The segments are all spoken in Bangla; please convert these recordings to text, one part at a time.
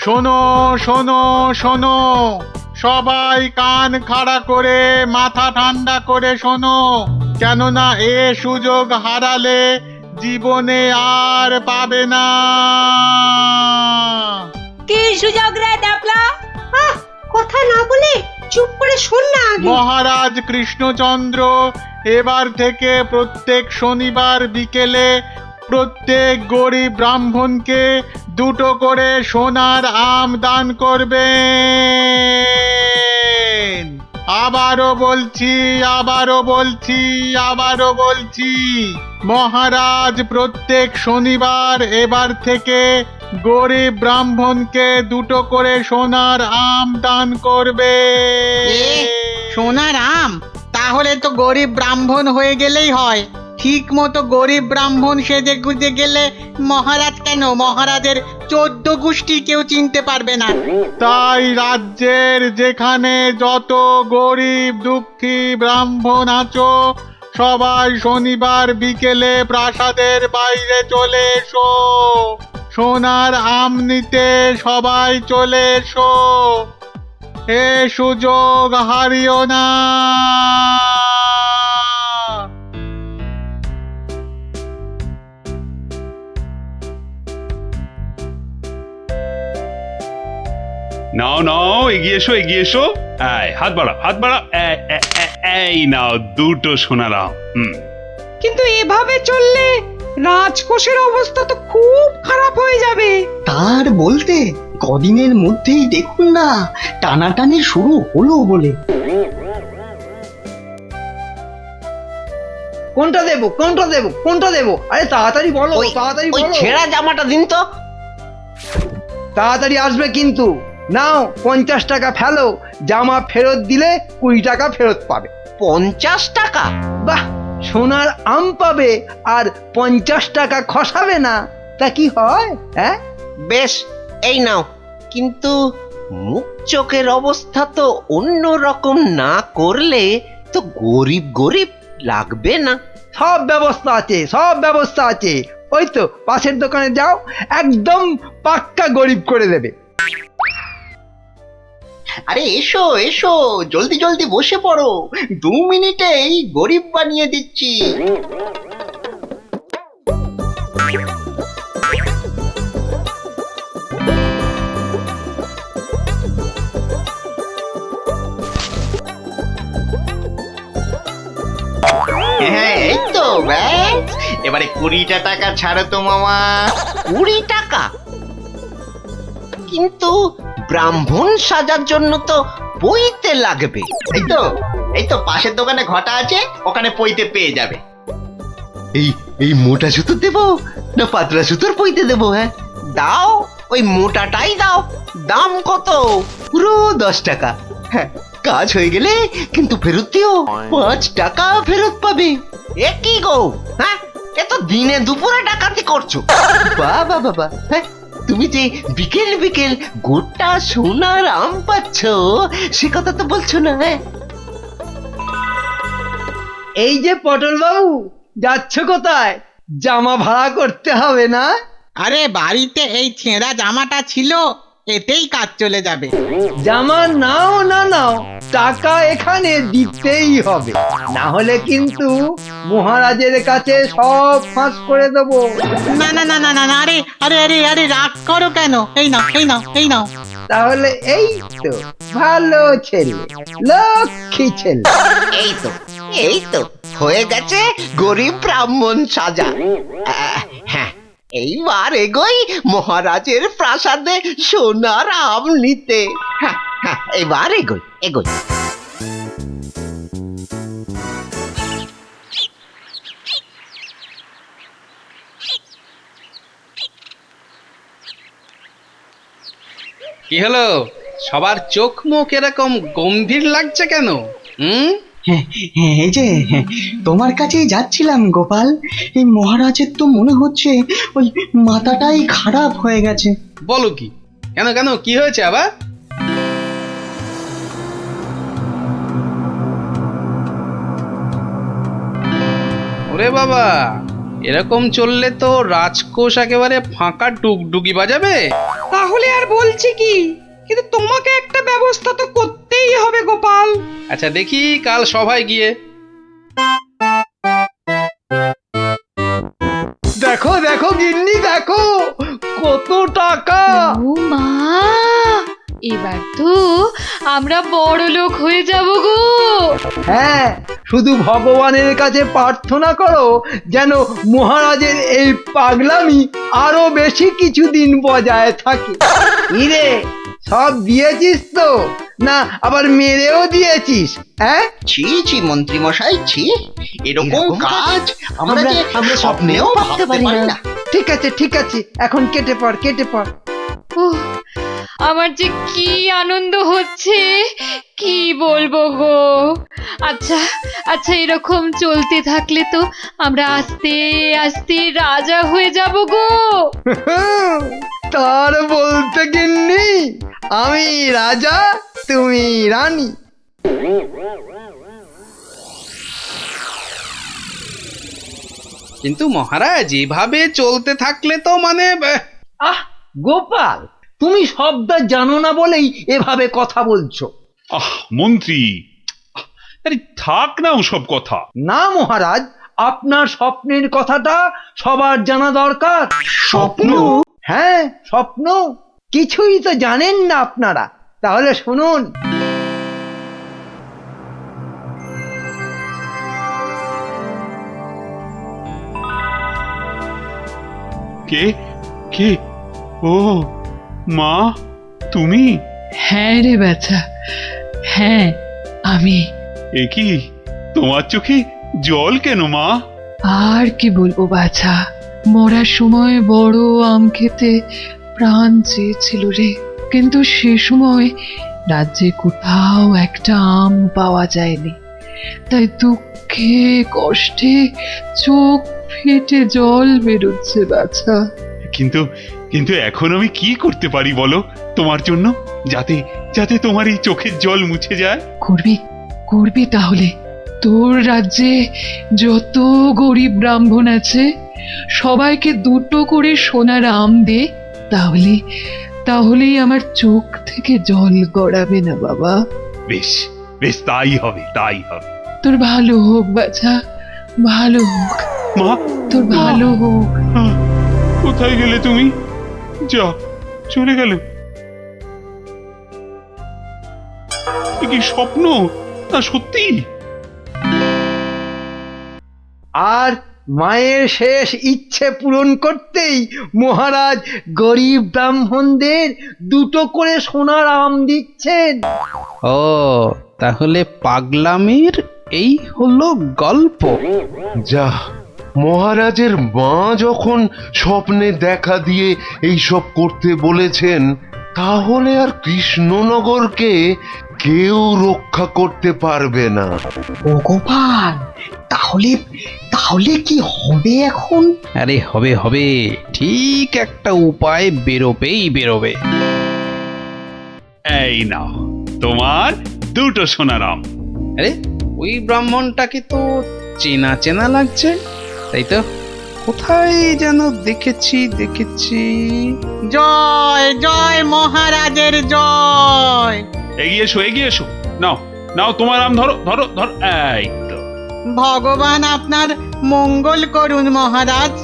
শোনো শোনো শোনো, সবাই কান খাড়া করে মাথা ঠান্ডা করে শোনো, কেননা এ সুযোগ হারালে জীবনে আর পাবে না। কি সুযোগ রে ডাবলা? কথা না বলে চুপ করে শোন না আগে। মহারাজ কৃষ্ণচন্দ্র এবার থেকে প্রত্যেক শনিবার বিকেলে প্রত্যেক গরিব ব্রাহ্মণকে 2টো করে সোনার আম দান করবেন। আবারও বলছি, আবারও বলছি, আবারও বলছি, মহারাজ প্রত্যেক শনিবার এবার থেকে গরিব ব্রাহ্মণকে 2টো করে সোনার আম দান করবে। সোনার আম? তাহলে তো গরিব ব্রাহ্মণ হয়ে গেলেই হয়। ঠিক মতো গরিব ব্রাহ্মণ সেজে গুজে গেলে মহারাজ কেন, মহারাজের 14 গোষ্ঠী কেউ চিনতে পারবে না। তাই রাজ্যের যেখানে যত গরিব দুঃখী ব্রাহ্মণ আছো, সবাই শনিবার বিকেলে প্রাসাদের বাইরে চলে এসো। সোনার আম নিতে সবাই চলে এসো, এ সুযোগ হারিও না। নাও নাও, এগিয়ে এসো এগিয়ে এসো। হাত বাড়াও হাত বাড়াও। এই নাও 2টো সোনার আম। কিন্তু এভাবে চললে রাজকোষের অবস্থা তো খুব খারাপ হয়ে যাবে। তার বলতে কদিনের মধ্যেই দেখুন না টানাটানি শুরু হলো বলে। কোনটা দেবো কোনটা দেবো কোনটা দেবো? আরে তাড়াতাড়ি বলো, তাড়াতাড়ি ওই বলো। ছেঁড়া জামাটা দিন তো। তাড়াতাড়ি আসবে কিন্তু। নাও 50 টাকা ফেলো, জামা ফেরত দিলে 20 টাকা ফেরত পাবে। 50 টাকা? বাহ, সোনার আম পাবে আর 50 টাকা খসাবে না, তা কি হয়? হ্যাঁ, বেশ, এই নাও। কিন্তু মুখ চোখের অবস্থা তো অন্য রকম না করলে তো গরিব গরিব লাগবে না। সব ব্যবস্থা আছে, সব ব্যবস্থা আছে। ওই তো পাশের দোকানে যাও, একদম পাক্কা গরিব করে দেবে। আরে এসো এসো, জলদি জলদি বসে পড়ো, 2 মিনিটেই গরিব বানিয়ে দিচ্ছি। হ্যাঁ, এই তো ব্যাস, এবারে 20টা টাকা ছাড়ো তো মামা। 20 টাকা? কিন্তু ব্রাহ্মণ সাজার জন্য তো পইতে লাগবে। এই তো পাশের দোকানে ঘটা আছে, ওখানে পইতে পেয়ে যাবে। এই এই মোটা সুতো দেবো না পাতলা সুতোর পইতে দেবো? হ্যাঁ দাও, ওই মোটাটাই দাও। দাম কত? পুরো 10 টাকা। হ্যাঁ, কাজ হয়ে গেলে কিন্তু ফেরত দিও, 5 টাকা ফেরত পাবে। এ কি গো? হ্যাঁ, এ তো দিনে দুপুরে ডাকাতি করছো। বাবা বাবা, হ্যাঁ, তুমি যে বিকেল বিকেল গোটা সোনার আম পাচ্ছ সে কথা তো বলছো না। হ্যাঁ, এই যে পটল বাবু, যাচ্ছ কোথায়? জামা ভাড়া করতে হবে না? আরে বাড়িতে এই ছেঁড়া জামাটা ছিল, এতেই কাজ চলে যাবে। জামা নাও না নাও, টাকা এখানে দিতেই হবে, না হলে কিন্তু মহারাজের কাছে সব ফাঁস করে দেবো। না না না না না না, আরে আরে আরে আরে রাগ করো কেন? এই নাও এই নাও এই নাও। তাহলে এই তো ভালো ছেলে, লক্ষ্মী ছেলে। এই তো হয়ে গেছে গরিব ব্রাহ্মণ সাজা। হ্যাঁ, এইবার এগোই মহারাজের প্রাসাদে সোনার আম নিতে। হ্যাঁ হ্যাঁ, এবার এগোই এগোই। কি হলো, সবার চোখ মুখ এরকম গম্ভীর লাগছে কেন? হ্যাঁ, এই যে তোমার কাছেই যাচ্ছিলাম গোপাল। এই মহারাজের তো মনে হচ্ছে ওই মাথাটাই খারাপ হয়ে গেছে। বলো কি? কেন কেন, কি হয়েছে আবার? ওরে বাবা, এরকম চললে তো রাজকোষ একেবারে ফাঁকা ডুগডুগি বাজাবে। তাহলে আর বলছি কি, কিন্তু তোমাকে একটা ব্যবস্থা তো করতেই হবে গোপাল। আচ্ছা দেখি কাল সভায় গিয়ে। দেখো দেখো গিন্নি, দেখো কত টাকা। ও মা, এবার তো আমরা বড় লোক হয়ে যাব গো। হ্যাঁ, শুধু ভগবানের কাছে প্রার্থনা করো যেন মহারাজের এই পাগলামি আরো বেশি কিছুদিন বজায় থাকে। ইরে, সব দিয়েছিস তো, না আবার মেরেও দিয়েছিস? হ্যাঁ, ছি ছি মন্ত্রী মশাই, ছি, এরকম কাজ আমরা স্বপ্নেও ভাবতে পারি না। ঠিক আছে ঠিক আছে, এখন কেটে পড় কেটে পড়। উহ, আমার যে কি আনন্দ হচ্ছে কি বলবো গো। আচ্ছা আচ্ছা, এরকম চলতে থাকলে তো আমরা আস্তে আস্তে রাজা হয়ে যাব গো। তার বলতে গিন্নি, আমি রাজা তুমি রানী। কিন্তু মহারাজ এভাবে চলতে থাকলে তো মানে আহ গোপাল, তুমি শব্দ জানো না বলেই এভাবে কথা বলছো। আহ মন্ত্রী, আরে থাক না ওসব কথা। না মহারাজ, আপনার স্বপ্নের কথাটা সবার জানা দরকার। স্বপ্ন? হ্যাঁ স্বপ্ন, কিছুই তো জানেন না আপনারা। তাহলে শুনুন। কে কে? ও মা, তুমি? হ্যাঁ রে বাছা, হ্যাঁ আমি। এ কি, তোমার চোখে জল কেন মা? আর কি বলবো বাছা, মরার সময় বড় আম খেতে প্রাণ চেয়েছিল রে, কিন্তু সে সময় রাজ্যে কোথাও একটা আম পাওয়া যায়নি, তাই দুঃখে কষ্টে চোখ ফেটে জল বেরোচ্ছে বাছা। কিন্তু কিন্তু এখন আমি কি করতে পারি বলো তোমার জন্য, যাতে যাতে তোমার এই চোখের জল মুছে যায়? করবি করবি তাহলে, তোর রাজ্যে যত গরিব ব্রাহ্মণ আছে সবাইকে দুটো করে সোনার আম দে, তাহলে তাহলেই আমার চোখ থেকে জল গড়াবে না বাবা। বেশ বেশ, তাই হবে তাই হবে। তোর ভালো হোক বাছা, ভালো হোক, মা, তোর ভালো হোক। আহ, কোথায় গেলে তুমি? যা, চলে গেল। এ কি স্বপ্ন না সত্যি? আর মায়ের শেষ ইচ্ছে পূরণ করতেই মহারাজ গরিব ব্রাহ্মণদের দুটো করে সোনার আম দিচ্ছেন। ও, তাহলে পাগলামির এই হলো গল্প। যা, মহারাজের মা যখন স্বপ্নে দেখা দিয়ে এইসব করতে বলেছেন, তাহলে আর কৃষ্ণনগরকে কেউ রক্ষা করতে পারবে না। ও গোপাল, তাহলে তাহলে কি হবে এখন? আরে হবে হবে, ঠিক একটা উপায় বেরোবেই বেরোবে। এই নাও তোমার দুটো সোনার আম। আরে ওই ব্রাহ্মণটাকে তো চেনা চেনা লাগছে, তাই তো? কোথায় যেন দেখেছি দেখেছি। জয় জয় মহারাজের জয়। এগিয়ে এসো এগিয়ে এসো, নাও নাও তোমার আম ধরো ধরো ধরো, এই তো। ভগবান আপনার মঙ্গল করুন মহারাজ।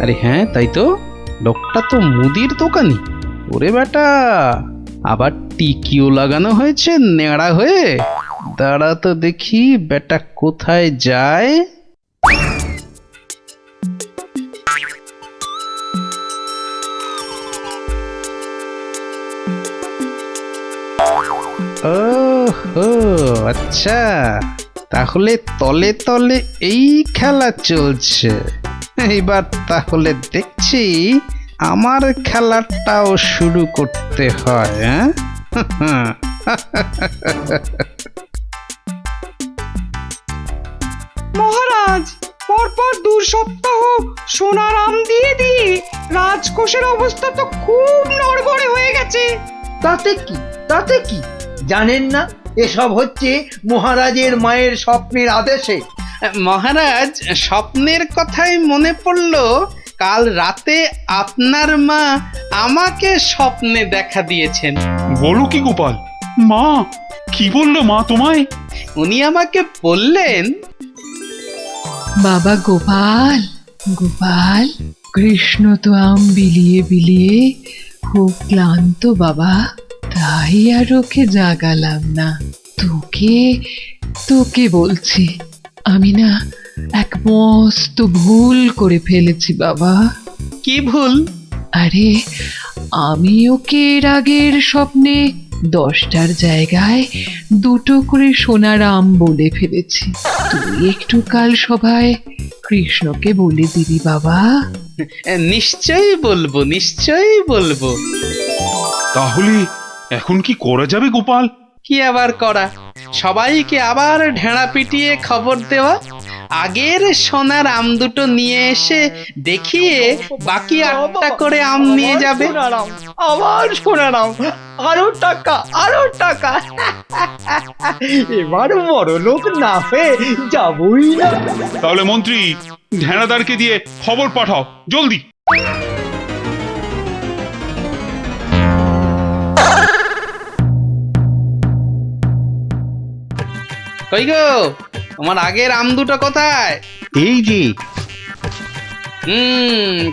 আরে হ্যাঁ, তাই তো, লোকটা তো মুদির দোকানি। ওরে বেটা, আবার টিকিও লাগানো হয়েছে নেড়া হয়ে। দাঁড়া তো দেখি বেটা কোথায় যায়। ওহো, আচ্ছা, তাহলে তলে তলে এই খেলা চলছে। এইবার তাহলে দেখছি আমার খেলাটাও শুরু করতে হয়। হ্যাঁ, মহারাজ, পরপর 2 সপ্তাহ সোনার আম দিয়ে দিয়ে রাজকোষের অবস্থা তো খুব নড়বড়ে হয়ে গেছে। তাতে কি, তাতে কি? জানেন না এসব হচ্ছে মহারাজের মায়ের স্বপ্নের আদেশে। মহারাজ, স্বপ্নের কথাই মনে পড়ল, কাল রাতে আপনার মা আমাকে স্বপ্নে দেখা দিয়েছেন। বলো কি গোপাল? মা কি বললো মা তোমায়? উনি আমাকে বললেন, বাবা গোপাল, গোপাল, কৃষ্ণ তো আম বিলিয়ে বিলিয়ে খুব ক্লান্ত বাবা, তাই আর ওকে জাগালাম না। তোকে তোকে বলছি, আমি না এক মস্ত ভুল করে ফেলেছি বাবা। কি ভুল? আরে, আমি ওকে এর আগের স্বপ্নে 10টার জায়গায় 2টো করে সোনার আম বলে ফেলেছি। তুই একটু কাল সভায় কৃষ্ণকে বলে দিবি বাবা। নিশ্চয়ই বলবো, নিশ্চয়ই বলবো। তাহলে এখন কি করা যাবে গোপাল? কি আবার করা, সবাইকে আবার ঢেঁড়া পিটিয়ে খবর দেওয়া, আগের সোনার আম দুটো নিয়ে এসে দেখিয়ে বাকি 8টা করে আম নিয়ে যাবে। আবার শোনালাম, আরো টাকা, আরো টাকা। এবার বড় লোক না হয়ে যাবই না। তাহলে মন্ত্রী, ঢেঁড়াদারকে দিয়ে খবর পাঠাও জলদি। কই গো, তোমার আগের আম দুটো কোথায়? এই যে।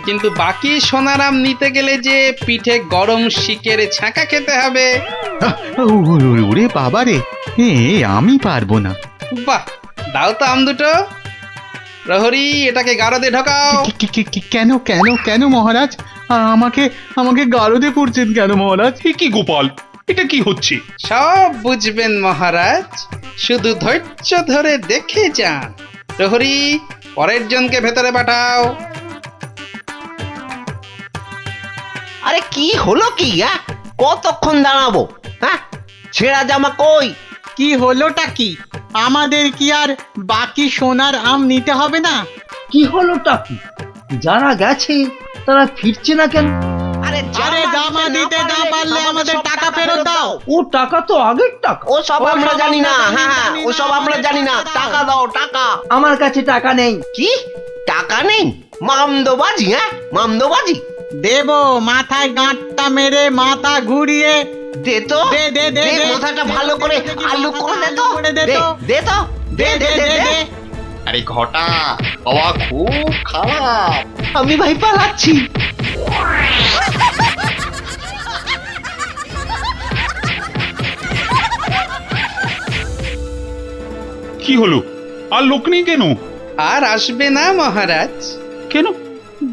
কিন্তু বাকি সোনার আম নিতে গেলে যে পিঠে গরম শিকের ছাঁকা খেতে হবে। ওরে বাবা রে, আমি পারবো না। বাহ, দাও তো আম দুটো। প্রহরী, এটাকে গারদে ঢোকাও। কেন কেন কেন মহারাজ? আমাকে আমাকে গারদে পড়ছেন কেন মহারাজ? এ কি গোপাল, এটা কি হচ্ছে? সব বুঝবেন মহারাজ, শুধু ধৈর্য ধরে দেখে যান। প্রহরী, পরের জনকে ভেতরে পাঠাও। আরে কি হলো কি? কতক্ষণ দাঁড়াবো? হ্যাঁ, ছেঁড়া জামা কই? কি হলোটা কি? আমাদের কি আর বাকি সোনার আম নিতে হবে না? কি হলোটা কি? যারা গেছে তারা ফিরছে না কেন? আরে জামা দিতে না পারলে আমাদের টাকা ফেরত দাও। ও টাকা তো আগের টাকা। ও সব আমরা জানি না। হ্যাঁ, ও সব আমরা জানি না। টাকা দাও, টাকা। আমার কাছে টাকা নেই। কি টাকা নেই? মামদোবাজি? মামদোবাজি? দেব, মাথায় গাঁটটা মেরে মাথা ঘুরিয়ে দে তো, দে দে দে দে, দে। মাথাটা ভালো করে আলু করে দে তো। করে দে দে তো। দে তো, দে দে দে দে। আরে ঘটা, বাবা খুব খারাপ। আমি ভাই পালাচ্ছি। কি হলো? আর লোক নেই কেন? আর আসবে না মহারাজ। কেন?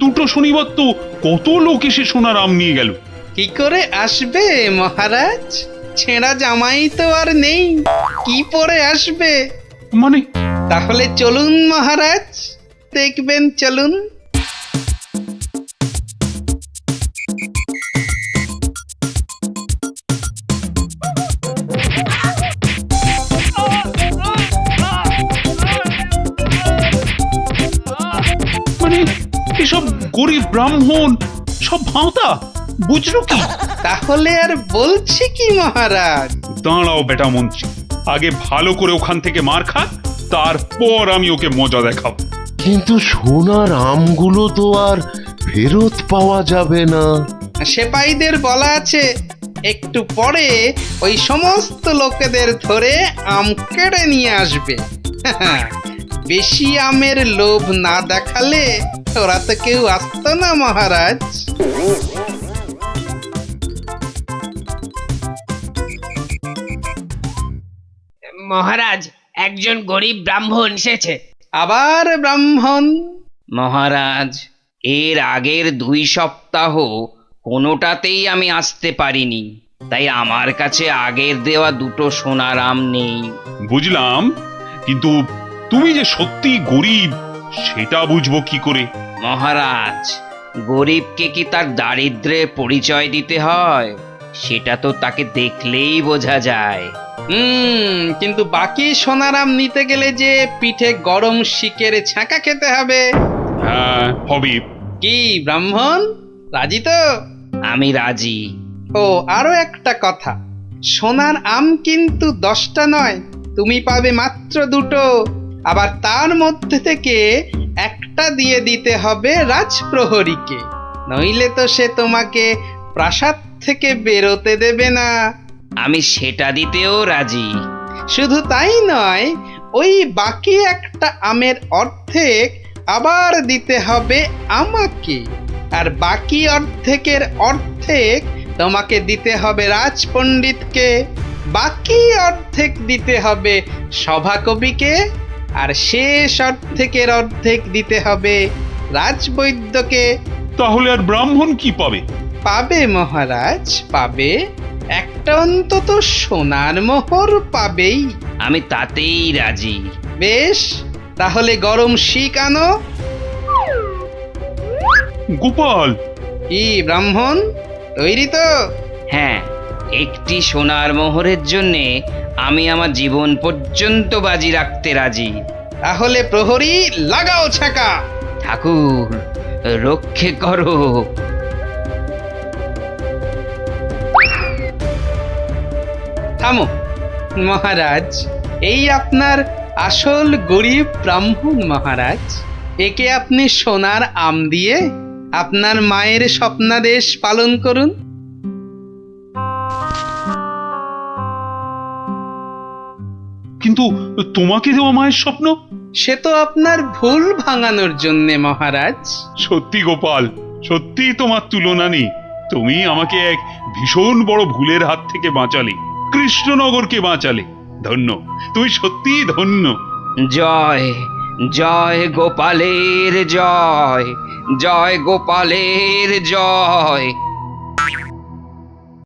দুটো শনিবার তো কত লোক এসে সোনার আম নিয়ে গেল। কি করে আসবে মহারাজ? ছেঁড়া জামাই তো আর নেই, কি পরে আসবে? মানে? তাহলে চলুন মহারাজ, দেখবেন, চলুন। মানে এসব গরিব ব্রাহ্মণ সব ভাঁওতা, বুঝলো কি? তাহলে আর বলছি কি মহারাজ? দাঁড়াও বেটা মন্ত্রী, আগে ভালো করে ওখান থেকে মার খা, তারপর আমি ওকে মজা দেখাবো। কিন্তু সোনার আমগুলো তো আর ফেরত পাওয়া যাবে না। সেপাইদের বলা আছে একটু পরে ওই সমস্ত লোকেদের ধরে আম কেড়ে নিয়ে আসবে। বেশি আমের লোভ না দেখালে ওরা তো কেউ আসতো না মহারাজ। মহারাজ, একজন গরিব ব্রাহ্মণ এসেছে। আবার ব্রাহ্মণ? মহারাজ, এর আগের 2 সপ্তাহ কোনোটাতেই আমি আসতে পারিনি, তাই আমার কাছে আগের দেওয়া 2টো সোনার আম নেই। বুঝলাম, কিন্তু তুমি যে সত্যি গরিব সেটা বুঝবো কি করে? মহারাজ, গরিবকে কি তার দারিদ্র্যের পরিচয় দিতে হয়? সেটা তো তাকে দেখলেই বোঝা যায়। কিন্তু বাকি সোনার আম নিতে গেলে যে পিঠে গরম শিকের ছাঁকা খেতে হবে। হ্যাঁ, হবে। কি ব্রাহ্মণ, রাজি তো? আমি রাজি। ও, আরো একটা কথা, সোনার আম কিন্তু 10টা নয়, তুমি পাবে মাত্র 2টো। আবার তার মধ্যে থেকে একটা দিয়ে দিতে হবে রাজপ্রহরীকে, নইলে তো সে তোমাকে প্রাসাদ থেকে বেরোতে দেবে না। আমি সেটা দিতেও রাজি। শুধু তাই নয়, ওই বাকি একটা আমের অর্ধেক আবার দিতে হবে আমাকে, আর বাকি অর্ধেকের অর্ধেক তোমাকে দিতে হবে রাজপণ্ডিতকে, বাকি অর্ধেক দিতে হবে সভাকবিকে, আর শেষ অর্ধেকের অর্ধেক দিতে হবে রাজবৈদ্যকে। তাহলে আর ব্রাহ্মণ কি পাবে? পাবে মহারাজ, পাবে। একটা অন্তত সোনার মোহর পাবেই। আমি তাতেই রাজি। বেশ, তাহলে গরম শিক আনো। গোপাল, কি ব্রাহ্মণ, তৈরি তো? হ্যাঁ, একটি সোনার মোহরের জন্যে আমি আমার জীবন পর্যন্ত বাজি রাখতে রাজি। তাহলে প্রহরী লাগাও ছাকা। ঠাকুর, রক্ষে করো। থামো মহারাজ, এই আপনার আসল গরিব ব্রাহ্মণ মহারাজ। একে আপনি সোনার আম দিয়ে আপনার মায়ের স্বপ্নাদেশ পালন করুন। কিন্তু তোমাকে দেওয়া মায়ের স্বপ্ন? সে তো আপনার ভুল ভাঙানোর জন্যে মহারাজ। সত্যি গোপাল, সত্যি তোমার তুলনা নেই। তুমি আমাকে এক ভীষণ বড় ভুলের হাত থেকে বাঁচালে, কৃষ্ণনগরকে বাঁচালে। ধন্য, তুমি সত্যিই ধন্য। জয় জয় গোপালের জয়, জয় গোপালের জয়।